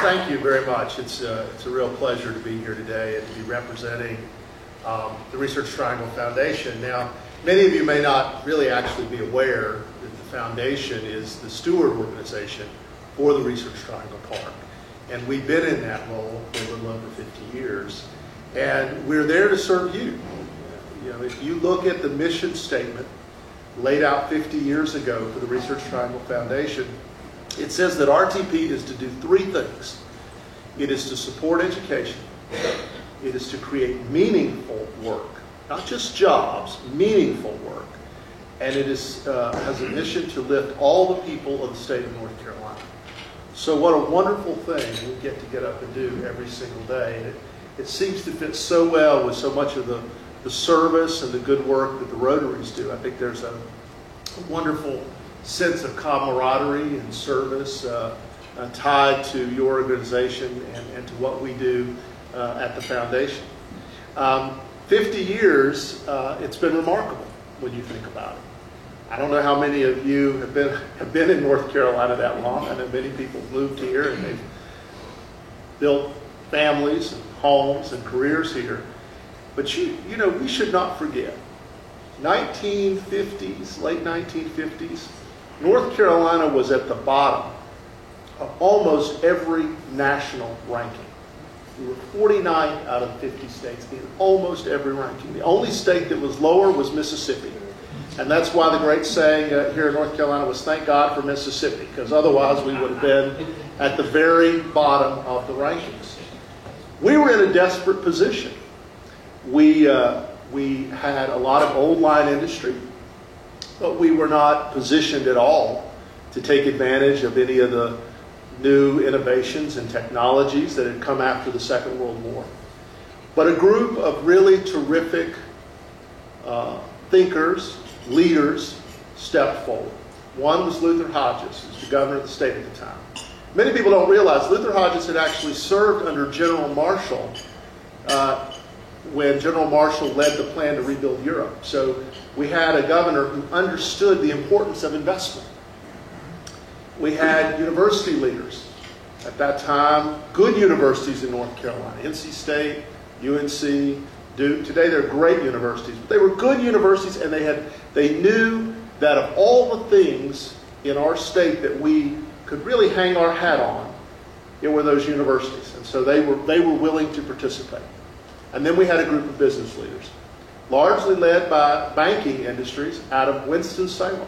thank you very much. It's a real pleasure to be here today and to be representing the Research Triangle Foundation. Now, many of you may not really actually be aware that the foundation is the steward organization for the Research Triangle Park. And we've been in that role for a little over 50 years. And we're there to serve you. You know, if you look at the mission statement laid out 50 years ago for the Research Triangle Foundation, it says that RTP is to do three things. It is to support education. It is to create meaningful work, not just jobs, meaningful work. And it is, has a mission to lift all the people of the state of North Carolina. So what a wonderful thing we get up and do every single day. And it seems to fit so well with so much of the service and the good work that the Rotaries do. I think there's a wonderful sense of camaraderie and service tied to your organization and to what we do at the foundation. 50 years, it's been remarkable when you think about it. I don't know how many of you have been in North Carolina that long. I know many people moved here and they've built families and homes and careers here. But you know, we should not forget, 1950s, late 1950s, North Carolina was at the bottom of almost every national ranking. We were 49th out of 50 states in almost every ranking. The only state that was lower was Mississippi. And that's why the great saying here in North Carolina was, thank God for Mississippi, because otherwise we would have been at the very bottom of the rankings. We were in a desperate position. We had a lot of old line industry, but we were not positioned at all to take advantage of any of the new innovations and technologies that had come after the Second World War. But a group of really terrific thinkers, leaders, stepped forward. One was Luther Hodges, who was the governor of the state at the time. Many people don't realize Luther Hodges had actually served under General Marshall when General Marshall led the plan to rebuild Europe. So we had a governor who understood the importance of investment. We had university leaders at that time, good universities in North Carolina, NC State, UNC, Duke. Today they're great universities, but they were good universities, and they knew that of all the things in our state that we could really hang our hat on, it were those universities. And so they were willing to participate. And then we had a group of business leaders, largely led by banking industries out of Winston-Salem.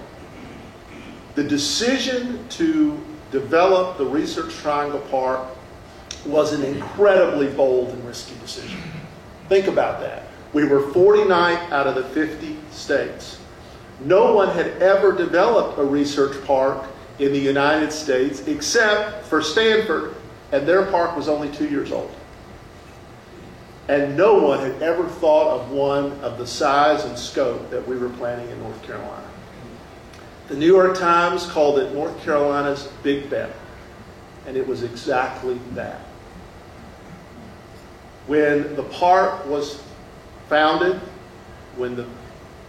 The decision to develop the Research Triangle Park was an incredibly bold and risky decision. Think about that. We were 49th out of the 50 states. No one had ever developed a research park in the United States except for Stanford, and their park was only 2 years old. And no one had ever thought of one of the size and scope that we were planning in North Carolina. The New York Times called it North Carolina's Big Bet, and it was exactly that. When the park was founded, when the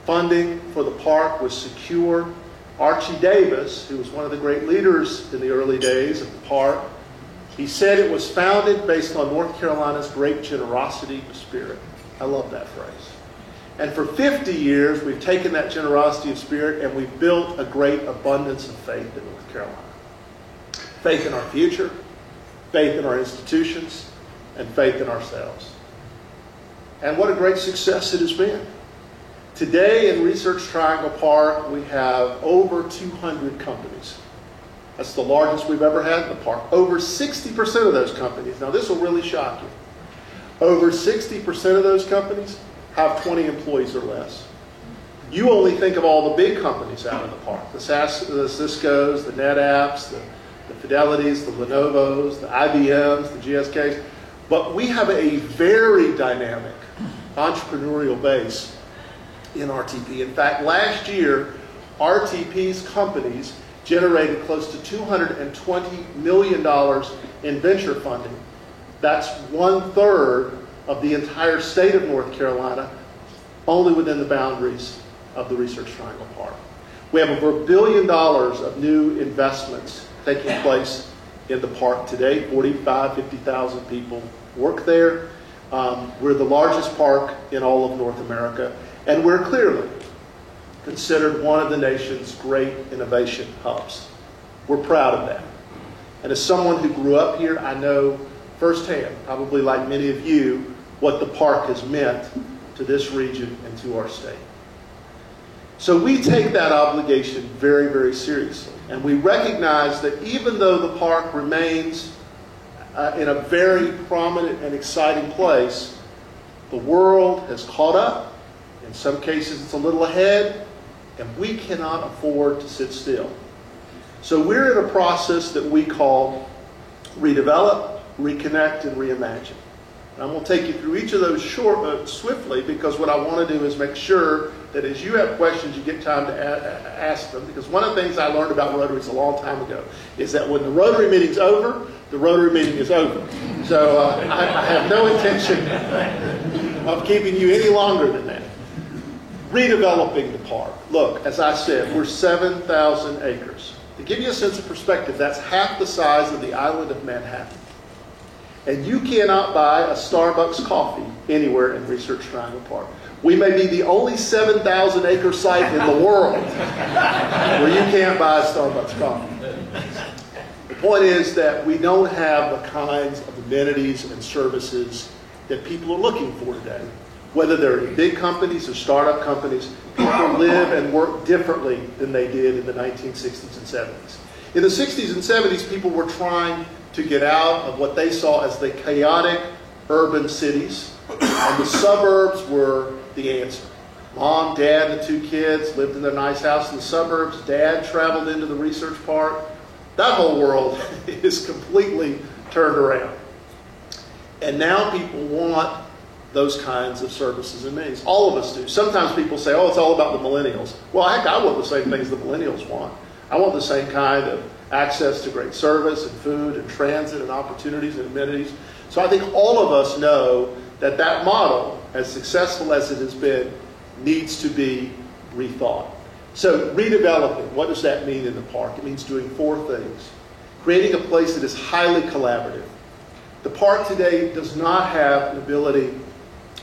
funding for the park was secured, Archie Davis, who was one of the great leaders in the early days of the park, he said it was founded based on North Carolina's great generosity of spirit. I love that phrase. And for 50 years, we've taken that generosity of spirit and we've built a great abundance of faith in North Carolina. Faith in our future, faith in our institutions, and faith in ourselves. And what a great success it has been. Today in Research Triangle Park, we have over 200 companies. That's the largest we've ever had in the park. Over 60% of those companies, now this will really shock you, over 60% of those companies have 20 employees or less. You only think of all the big companies out in the park, the Ciscos, the NetApps, the Fidelities, the Lenovo's, the IBM's, the GSK's, but we have a very dynamic entrepreneurial base in RTP. In fact, last year, RTP's companies generated close to $220 million in venture funding. That's 1/3 of the entire state of North Carolina, only within the boundaries of the Research Triangle Park. We have over $1 billion of new investments taking place in the park today. 45, 50,000 people work there. We're the largest park in all of North America, and we're clearly considered one of the nation's great innovation hubs. We're proud of that. And as someone who grew up here, I know firsthand, probably like many of you, what the park has meant to this region and to our state. So we take that obligation very, very seriously. And we recognize that even though the park remains in a very prominent and exciting place, the world has caught up. In some cases, it's a little ahead, and we cannot afford to sit still. So we're in a process that we call redevelop, reconnect, and reimagine. And I'm going to take you through each of those swiftly, because what I want to do is make sure that as you have questions, you get time to ask them. Because one of the things I learned about Rotaries a long time ago is that when the Rotary meeting's over, the Rotary meeting is over. So I have no intention of keeping you any longer than that. Redeveloping the park. Look, as I said, we're 7,000 acres. To give you a sense of perspective, that's half the size of the island of Manhattan. And you cannot buy a Starbucks coffee anywhere in Research Triangle Park. We may be the only 7,000 acre site in the world where you can't buy a Starbucks coffee. The point is that we don't have the kinds of amenities and services that people are looking for today. Whether they're big companies or startup companies, people live and work differently than they did in the 1960s and 70s. In the 60s and 70s, people were trying to get out of what they saw as the chaotic urban cities, and the suburbs were the answer. Mom, dad, and the two kids lived in their nice house in the suburbs. Dad traveled into the research park. That whole world is completely turned around. And now people want those kinds of services and amenities. All of us do. Sometimes people say, oh, it's all about the millennials. Well, heck, I want the same things the millennials want. I want the same kind of access to great service and food and transit and opportunities and amenities. So I think all of us know that that model, as successful as it has been, needs to be rethought. So redeveloping, what does that mean in the park? It means doing four things. Creating a place that is highly collaborative. The park today does not have an ability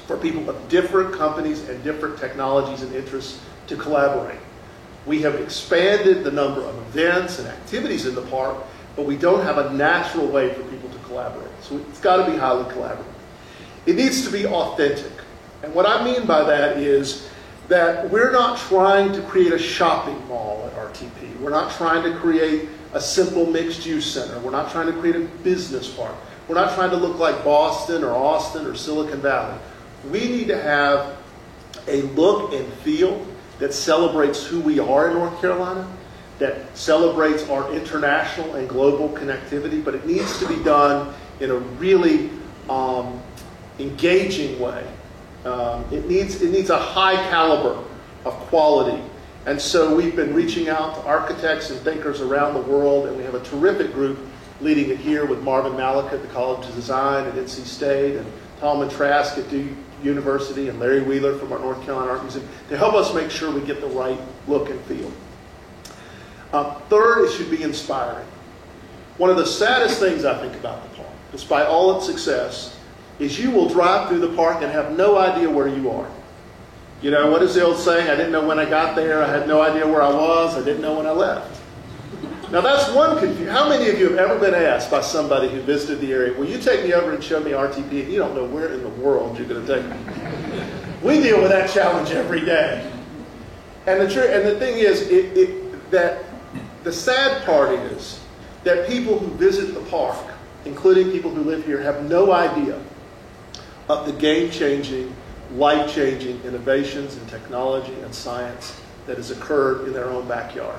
for people of different companies and different technologies and interests to collaborate. We have expanded the number of events and activities in the park, but we don't have a natural way for people to collaborate. So it's got to be highly collaborative. It needs to be authentic. And what I mean by that is that we're not trying to create a shopping mall at RTP. We're not trying to create a simple mixed-use center. We're not trying to create a business park. We're not trying to look like Boston or Austin or Silicon Valley. We need to have a look and feel that celebrates who we are in North Carolina, that celebrates our international and global connectivity, but it needs to be done in a really engaging way. It needs a high caliber of quality. And so we've been reaching out to architects and thinkers around the world, and we have a terrific group leading it here with Marvin Malik at the College of Design at NC State, and Talman Trask at Duke University, and Larry Wheeler from our North Carolina Art Museum, to help us make sure we get the right look and feel. Third, it should be inspiring. One of the saddest things I think about the park, despite all its success, is you will drive through the park and have no idea where you are. You know, what is the old saying? I didn't know when I got there. I had no idea where I was. I didn't know when I left. Now that's one confusion. How many of you have ever been asked by somebody who visited the area, will you take me over and show me RTP? And you don't know where in the world you're going to take me. We deal with that challenge every day. And the thing is, that the sad part is that people who visit the park, including people who live here, have no idea of the game-changing, life-changing innovations in technology and science that has occurred in their own backyard.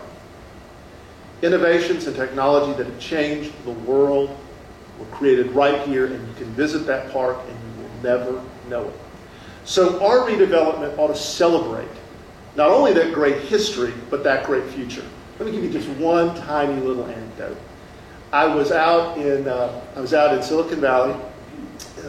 Innovations and technology that have changed the world were created right here, and you can visit that park and you will never know it. So our redevelopment ought to celebrate not only that great history, but that great future. Let me give you just one tiny little anecdote. I was out in Silicon Valley,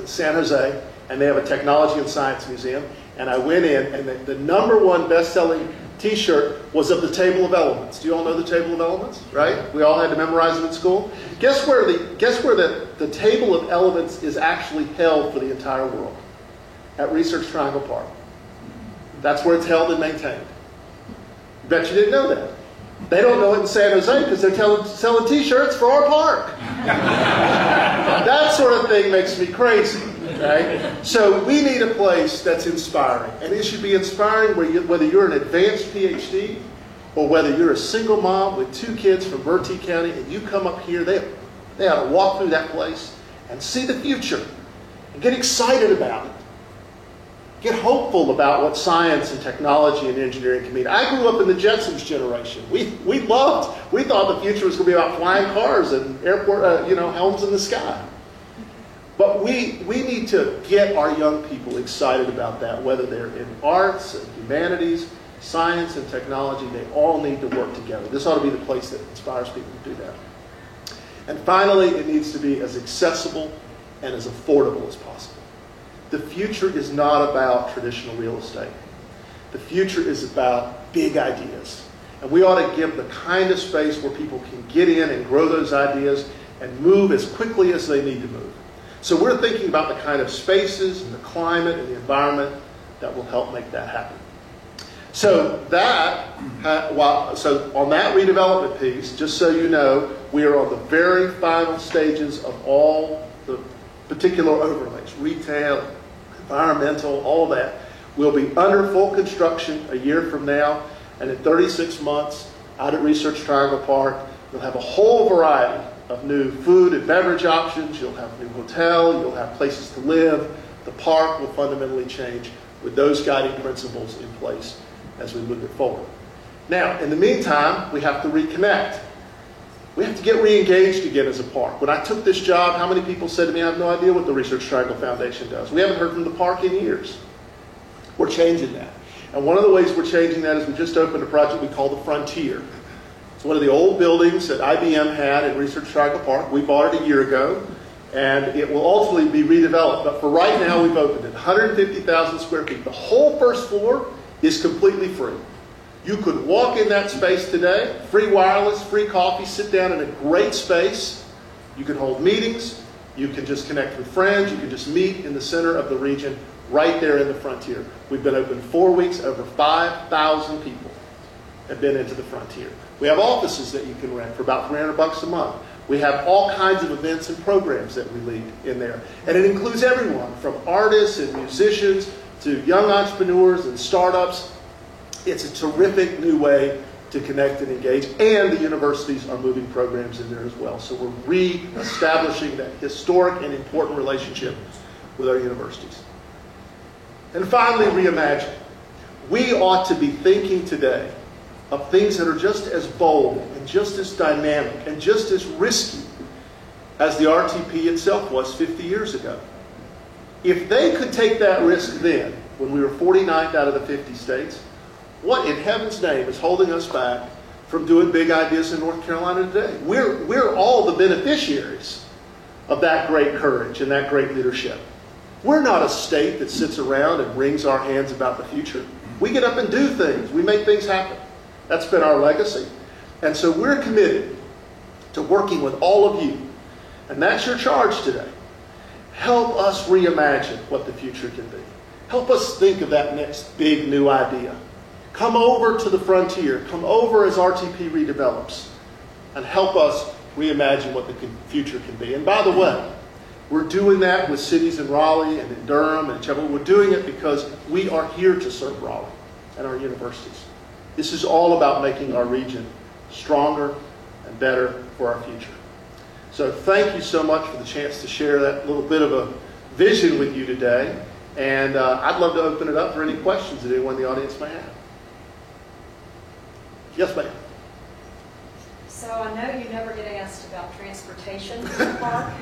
San Jose, and they have a technology and science museum. And I went in, and the number one best-selling t-shirt was of the table of elements. Do you all know the table of elements, right? We all had to memorize them in school. Guess where the table of elements is actually held for the entire world? At Research Triangle Park. That's where it's held and maintained. Bet you didn't know that. They don't know it in San Jose because they're selling t-shirts for our park. That sort of thing makes me crazy, right? So we need a place that's inspiring. And it should be inspiring whether you're an advanced PhD or whether you're a single mom with 2 kids from Bertie County and you come up here, they ought to walk through that place and see the future and get excited about it. Get hopeful about what science and technology and engineering can mean. I grew up in the Jetsons generation. We thought the future was going to be about flying cars and airport, helms in the sky. But we need to get our young people excited about that, whether they're in arts and humanities, science and technology. They all need to work together. This ought to be the place that inspires people to do that. And finally, it needs to be as accessible and as affordable as possible. The future is not about traditional real estate. The future is about big ideas. And we ought to give the kind of space where people can get in and grow those ideas and move as quickly as they need to move. So we're thinking about the kind of spaces and the climate and the environment that will help make that happen. So on that redevelopment piece, just so you know, we are on the very final stages of all the particular overlays, retail, environmental, all of that. We'll be under full construction a year from now, and in 36 months out at Research Triangle Park, you'll have a whole variety of new food and beverage options. You'll have a new hotel, you'll have places to live. The park will fundamentally change with those guiding principles in place as we move it forward. Now, in the meantime, we have to reconnect. We have to get re-engaged again as a park. When I took this job, how many people said to me, I have no idea what the Research Triangle Foundation does? We haven't heard from the park in years. We're changing that. And one of the ways we're changing that is we just opened a project we call the Frontier. It's one of the old buildings that IBM had in Research Triangle Park. We bought it a year ago, and it will ultimately be redeveloped. But for right now, we've opened it. 150,000 square feet. The whole first floor is completely free. You could walk in that space today, free wireless, free coffee, sit down in a great space. You can hold meetings. You can just connect with friends. You can just meet in the center of the region right there in the Frontier. We've been open 4 weeks. Over 5,000 people have been into the Frontier. We have offices that you can rent for about $300 a month. We have all kinds of events and programs that we lead in there. And it includes everyone from artists and musicians to young entrepreneurs and startups. It's a terrific new way to connect and engage, and the universities are moving programs in there as well. So we're re-establishing that historic and important relationship with our universities. And finally, reimagine. We ought to be thinking today of things that are just as bold and just as dynamic and just as risky as the RTP itself was 50 years ago. If they could take that risk then, when we were 49th out of the 50 states, what in heaven's name is holding us back from doing big ideas in North Carolina today? We're all the beneficiaries of that great courage and that great leadership. We're not a state that sits around and wrings our hands about the future. We get up and do things. We make things happen. That's been our legacy. And so we're committed to working with all of you. And that's your charge today. Help us reimagine what the future can be. Help us think of that next big new idea. Come over to the Frontier. Come over as RTP redevelops. And help us reimagine what the future can be. And by the way, we're doing that with cities in Raleigh and in Durham and Chapel. We're doing it because we are here to serve Raleigh and our universities. This is all about making our region stronger and better for our future. So thank you so much for the chance to share that little bit of a vision with you today. And I'd love to open it up for any questions that anyone in the audience may have. Yes, ma'am. So I know you never get asked about transportation in the park,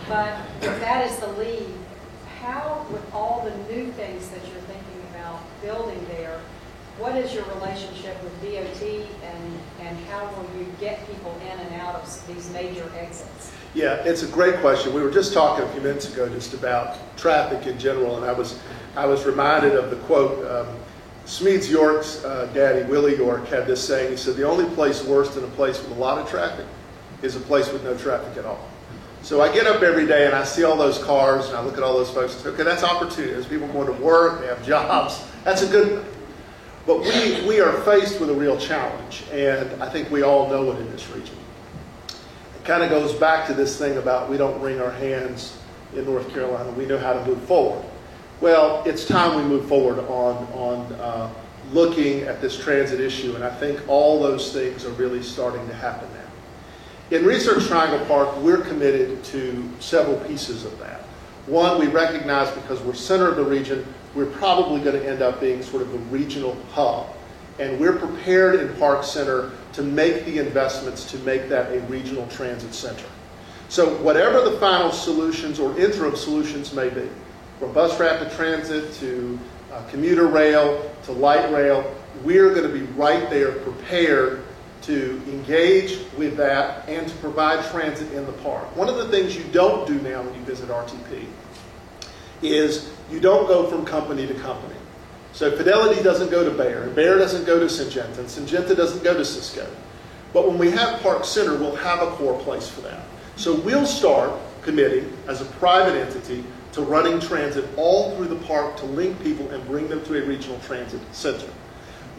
but if that is the lead, how, with all the new things that you're thinking about building there, what is your relationship with DOT and how will you get people in and out of these major exits? Yeah, it's a great question. We were just talking a few minutes ago just about traffic in general, and I was reminded of the quote, Smedes York's daddy, Willie York, had this saying. He said, the only place worse than a place with a lot of traffic is a place with no traffic at all. So I get up every day and I see all those cars and I look at all those folks and say, okay, that's opportunity. There's people going to work, they have jobs. That's a good thing. But we are faced with a real challenge, and I think we all know it in this region. It kind of goes back to this thing about we don't wring our hands in North Carolina. We know how to move forward. Well, it's time we move forward on looking at this transit issue, and I think all those things are really starting to happen now. In Research Triangle Park, we're committed to several pieces of that. One, we recognize because we're center of the region, we're probably going to end up being sort of a regional hub. And we're prepared in Park Center to make the investments to make that a regional transit center. So whatever the final solutions or interim solutions may be, from bus rapid transit to commuter rail to light rail, we're going to be right there prepared to engage with that and to provide transit in the park. One of the things you don't do now when you visit RTP is you don't go from company to company. So Fidelity doesn't go to Bayer, and Bayer doesn't go to Syngenta, and Syngenta doesn't go to Cisco. But when we have Park Center, we'll have a core place for that. So we'll start committing as a private entity to running transit all through the park to link people and bring them to a regional transit center.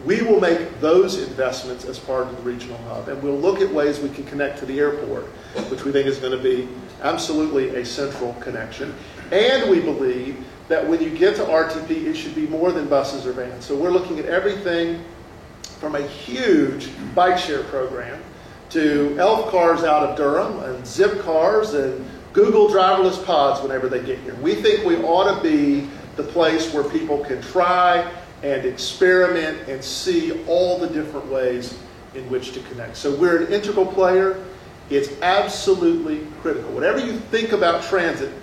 We will make those investments as part of the regional hub, and we'll look at ways we can connect to the airport, which we think is going to be absolutely a central connection. And we believe that when you get to RTP, it should be more than buses or vans. So we're looking at everything from a huge bike share program to elf cars out of Durham and zip cars and Google driverless pods whenever they get here. We think we ought to be the place where people can try and experiment and see all the different ways in which to connect. So we're an integral player. It's absolutely critical. Whatever you think about transit,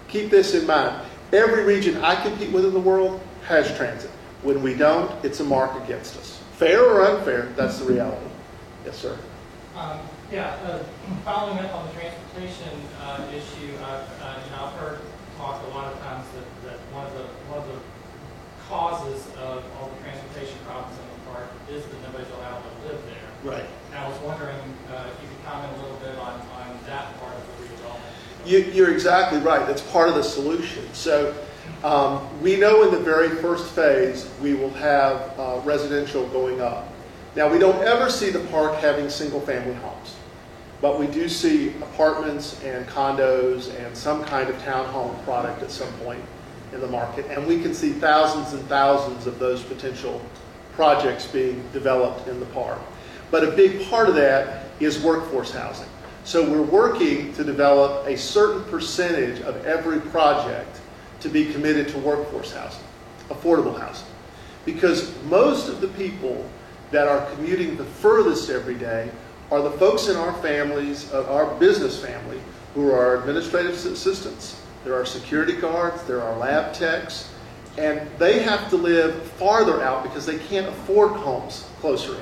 keep this in mind. Every region I compete with in the world has transit. When we don't, it's a mark against us. Fair or unfair, that's the reality. Yes, sir. Following up on the transportation issue, I've heard talk a lot of times that one of the causes of all the transportation problems in the park is that nobody's allowed to live there. Right. And I was wondering if you could comment a little bit on that part of the redevelopment. You're exactly right. That's part of the solution. So we know in the very first phase we will have residential going up. Now, we don't ever see the park having single-family homes, but we do see apartments and condos and some kind of townhome product at some point in the market, and we can see thousands and thousands of those potential projects being developed in the park. But a big part of that is workforce housing. So we're working to develop a certain percentage of every project to be committed to workforce housing, affordable housing. Because most of the people that are commuting the furthest every day are the folks in our families, our business family, who are our administrative assistants. There are security guards, there are lab techs, and they have to live farther out because they can't afford homes closer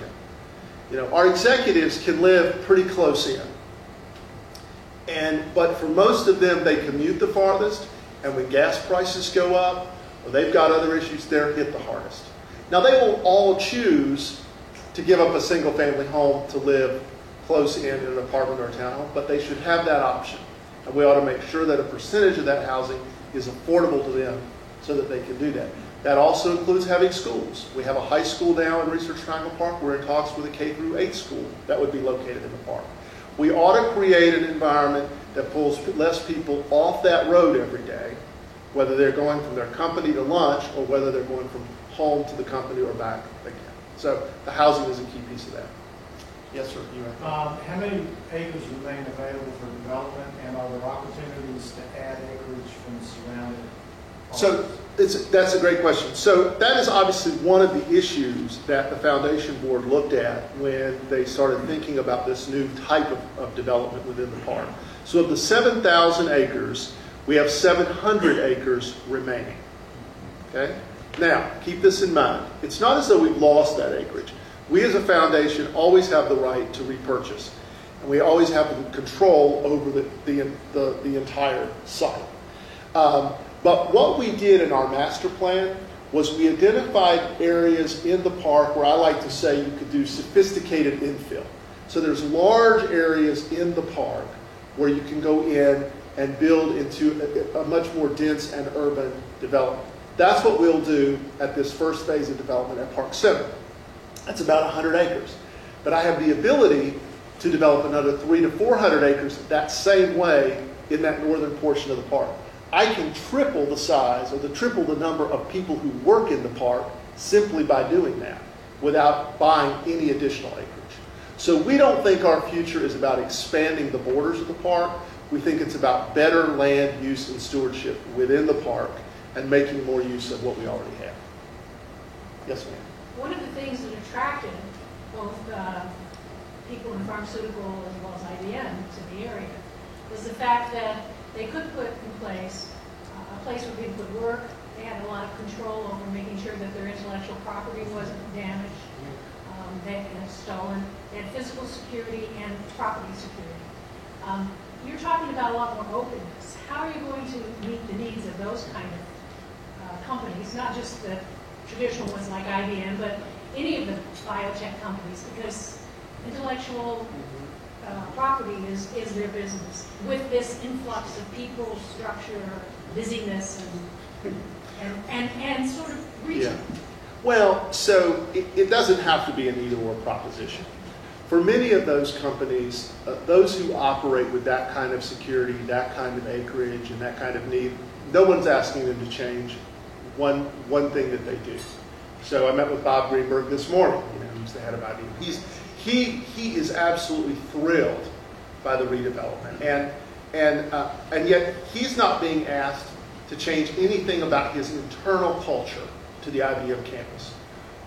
in. Our executives can live pretty close in. But for most of them, they commute the farthest, and when gas prices go up, or they've got other issues, they're hit the hardest. Now, they won't all choose to give up a single-family home to live close in an apartment or a townhome, but they should have that option. And we ought to make sure that a percentage of that housing is affordable to them so that they can do that. That also includes having schools. We have a high school now in Research Triangle Park. We're in talks with a K-8 school that would be located in the park. We ought to create an environment that pulls less people off that road every day, whether they're going from their company to lunch or whether they're going from home to the company or back again. So the housing is a key piece of that. Yes, sir. You How many acres remain available for development, and are there opportunities to add acreage from the surrounding parks? So that's a great question. So that is obviously one of the issues that the Foundation Board looked at when they started thinking about this new type of development within the park. So of the 7,000 acres, we have 700 acres remaining. Okay? Now, keep this in mind. It's not as though we've lost that acreage. We as a foundation always have the right to repurchase, and we always have the control over the entire site. But what we did in our master plan was we identified areas in the park where I like to say you could do sophisticated infill. So there's large areas in the park where you can go in and build into a much more dense and urban development. That's what we'll do at this first phase of development at Park Center. That's about 100 acres. But I have the ability to develop another 300 to 400 acres that same way in that northern portion of the park. I can triple the size or triple the number of people who work in the park simply by doing that without buying any additional acreage. So we don't think our future is about expanding the borders of the park. We think it's about better land use and stewardship within the park and making more use of what we already have. Yes, ma'am. One of the things that attracted both people in pharmaceutical as well as IBM to the area was the fact that they could put in place a place where people could work. They had a lot of control over making sure that their intellectual property wasn't damaged, they had stolen. They had physical security and property security. You're talking about a lot more openness. How are you going to meet the needs of those kind of companies, not just the traditional ones like IBM, but any of the biotech companies, because intellectual property is their business. With this influx of people, structure, busyness, and sort of region. Yeah. Well, so it doesn't have to be an either-or proposition. For many of those companies, those who operate with that kind of security, that kind of acreage, and that kind of need, no one's asking them to change one thing that they do. So I met with Bob Greenberg this morning. He's the head of IBM. He is absolutely thrilled by the redevelopment, and yet he's not being asked to change anything about his internal culture to the IBM campus.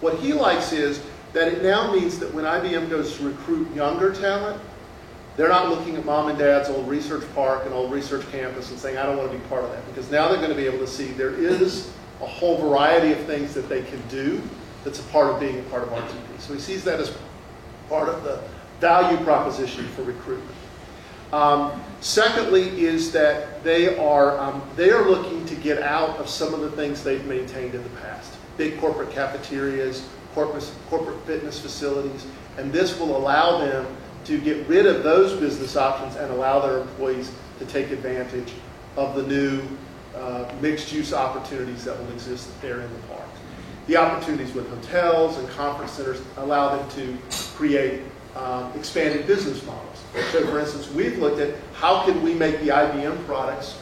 What he likes is that it now means that when IBM goes to recruit younger talent, they're not looking at mom and dad's old research park and old research campus and saying, I don't want to be part of that. Because now they're going to be able to see there is a whole variety of things that they can do that's a part of being a part of RTP. So he sees that as part of the value proposition for recruitment. Secondly is that they are looking to get out of some of the things they've maintained in the past. Big corporate cafeterias, corporate fitness facilities, and this will allow them to get rid of those business options and allow their employees to take advantage of the new mixed-use opportunities that will exist there in the park. The opportunities with hotels and conference centers allow them to create expanded business models. So, for instance, we've looked at how can we make the IBM products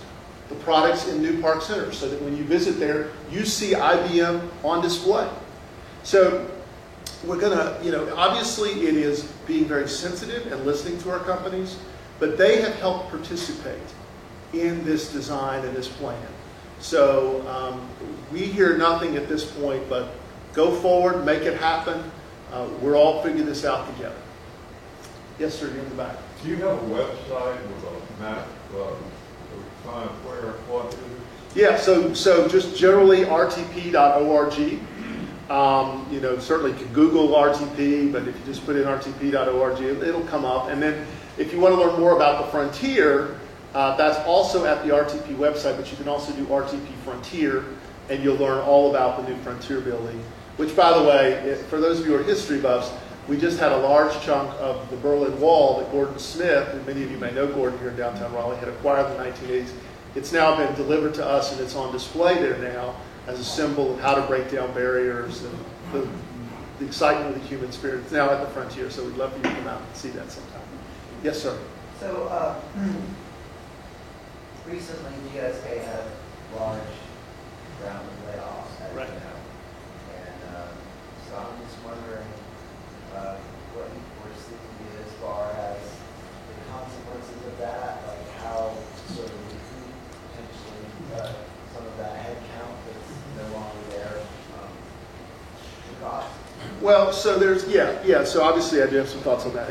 the products in new park centers so that when you visit there, you see IBM on display. So we're going to, obviously it is being very sensitive and listening to our companies, but they have helped participate in this design and this plan. So we hear nothing at this point, but go forward, make it happen. We're all figuring this out together. Yes, sir, you're in the back. Do you have a website with a map of kind of where, what is it? Yeah, so just generally rtp.org. Certainly you can Google RTP, but if you just put in rtp.org, it'll come up. And then if you want to learn more about the Frontier, that's also at the RTP website, but you can also do RTP Frontier, and you'll learn all about the new Frontier building, which, by the way, for those of you who are history buffs, we just had a large chunk of the Berlin Wall that Gordon Smith, and many of you may know Gordon here in downtown Raleigh, had acquired in the 1980s. It's now been delivered to us, and it's on display there now as a symbol of how to break down barriers and the excitement of the human spirit. It's now at the Frontier, so we'd love for you to come out and see that sometime. Yes, sir. So recently, GSK had large round of layoffs, as Right. you know, and so I'm just wondering what you foresee as far as the consequences of that, like how sort of recoup potentially some of that headcount that's no longer there to cost. Well, so there's, so obviously I do have some thoughts on that.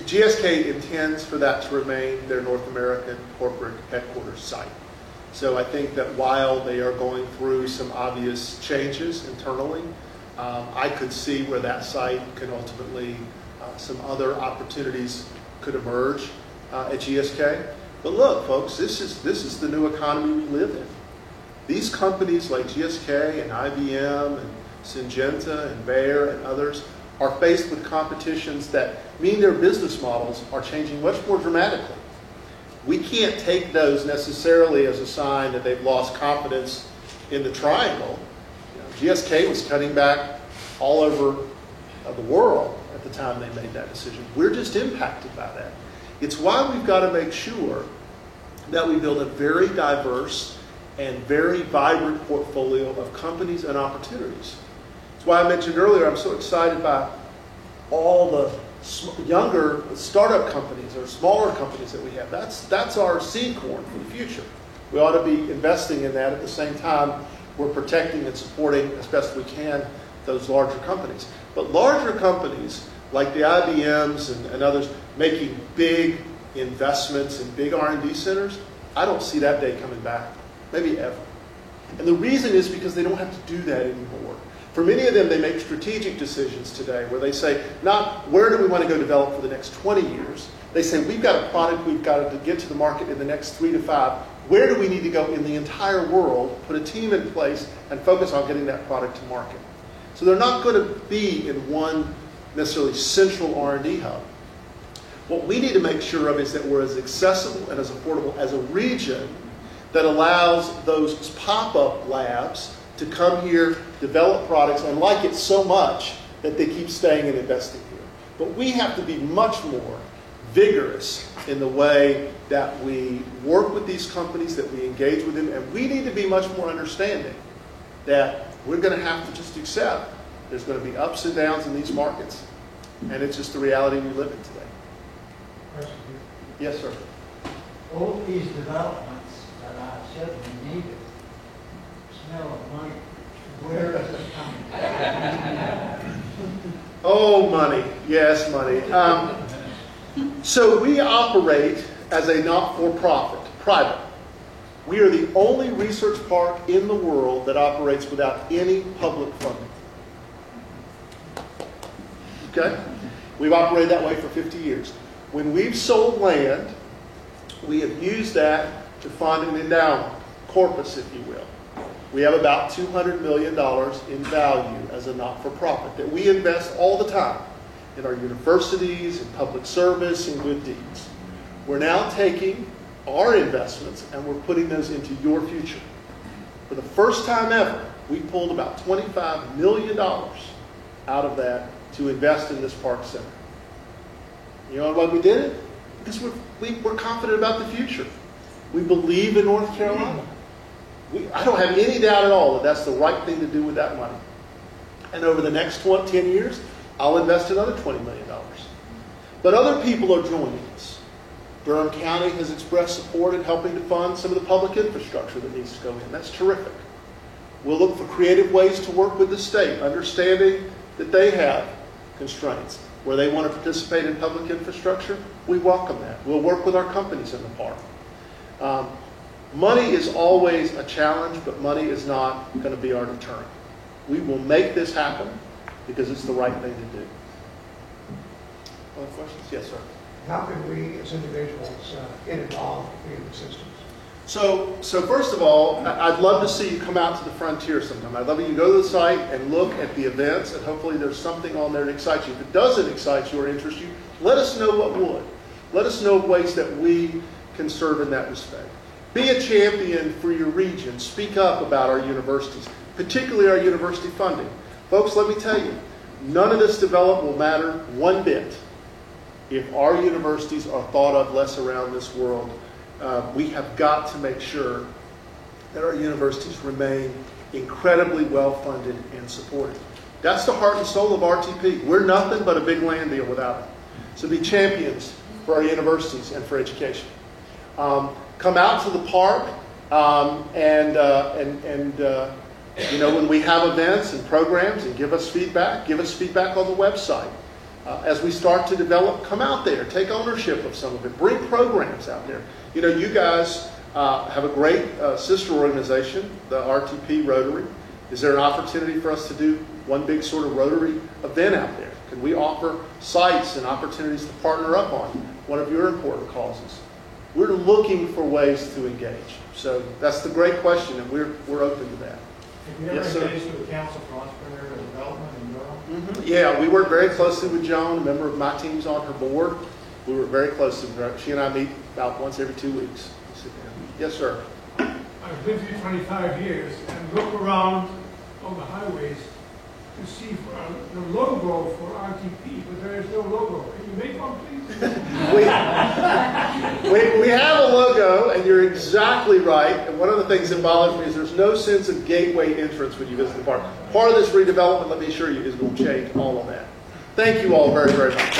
GSK intends for that to remain their North American corporate headquarters site. So I think that while they are going through some obvious changes internally, I could see where that site can ultimately, some other opportunities could emerge at GSK. But look, folks, this is the new economy we live in. These companies like GSK and IBM and Syngenta and Bayer and others are faced with competitions that mean their business models are changing much more dramatically. We can't take those necessarily as a sign that they've lost confidence in the triangle. GSK was cutting back all over the world at the time they made that decision. We're just impacted by that. It's why we've got to make sure that we build a very diverse and very vibrant portfolio of companies and opportunities. That's why I mentioned earlier I'm so excited by all the younger startup companies or smaller companies that we have. That's our seed corn for the future. We ought to be investing in that at the same time we're protecting and supporting as best we can those larger companies. But larger companies like the IBMs and others making big investments in big R&D centers, I don't see that day coming back, maybe ever. And the reason is because they don't have to do that anymore. For many of them, they make strategic decisions today where they say, not where do we want to go develop for the next 20 years. They say, we've got a product we've got to get to the market in the next 3 to 5. Where do we need to go in the entire world, put a team in place, and focus on getting that product to market? So they're not going to be in one necessarily central R&D hub. What we need to make sure of is that we're as accessible and as affordable as a region that allows those pop-up labs to come here, develop products, and like it so much that they keep staying and investing here. But we have to be much more vigorous in the way that we work with these companies, that we engage with them, and we need to be much more understanding that we're going to have to just accept there's going to be ups and downs in these markets, and it's just the reality we live in today. Yes, sir. All these developments that are certainly needed smell of money. Where is it coming from? Oh, money. Yes, money. So we operate as a not-for-profit, private. We are the only research park in the world that operates without any public funding. Okay? We've operated that way for 50 years. When we've sold land, we have used that to fund an endowment, corpus, if you will. We have about $200 million in value as a not-for-profit that we invest all the time in our universities, in public service, and good deeds. We're now taking our investments and we're putting those into your future. For the first time ever, we pulled about $25 million out of that to invest in this park center. You know why we did it? Because we're confident about the future. We believe in North Carolina. I don't have any doubt at all that that's the right thing to do with that money. And over the next 10 years, I'll invest another $20 million. But other people are joining us. Durham County has expressed support in helping to fund some of the public infrastructure that needs to go in. That's terrific. We'll look for creative ways to work with the state, understanding that they have constraints. Where they want to participate in public infrastructure, we welcome that. We'll work with our companies in the park. Money is always a challenge, but money is not going to be our deterrent. We will make this happen because it's the right thing to do. Other questions? Yes, sir. How can we, as individuals, get involved in the systems? So first of all, I'd love to see you come out to the frontier sometime. I'd love you to go to the site and look at the events, and hopefully there's something on there that excites you. If it doesn't excite you or interest you, let us know what would. Let us know ways that we can serve in that respect. Be a champion for your region. Speak up about our universities, particularly our university funding. Folks, let me tell you, none of this development will matter one bit if our universities are thought of less around this world. We have got to make sure that our universities remain incredibly well-funded and supported. That's the heart and soul of RTP. We're nothing but a big land deal without it. So be champions for our universities and for education. Come out to the park you know, when we have events and programs, and give us feedback on the website. As we start to develop, come out there, take ownership of some of it, bring programs out there. You know, you guys have a great sister organization, the RTP Rotary. Is there an opportunity for us to do one big sort of Rotary event out there? Can we offer sites and opportunities to partner up on one of your important causes? we're looking for ways to engage. So that's the great question, and we're open to that. Have you ever Yes, sir. engaged with the Council for Entrepreneurial Development in Durham? Yeah, we work very closely with Joan, a member of my team's on her board. We work very closely with her. She and I meet about once every 2 weeks. We sit down. Yes, sir. I've lived here 25 years and look around on the highways to see the logo for RTP, but there is no logo. Can you make one, please? We have a logo, and you're exactly right. And one of the things that bothers me is there's no sense of gateway entrance when you visit the park. Part of this redevelopment, let me assure you, is going to change all of that. Thank you all very, very much.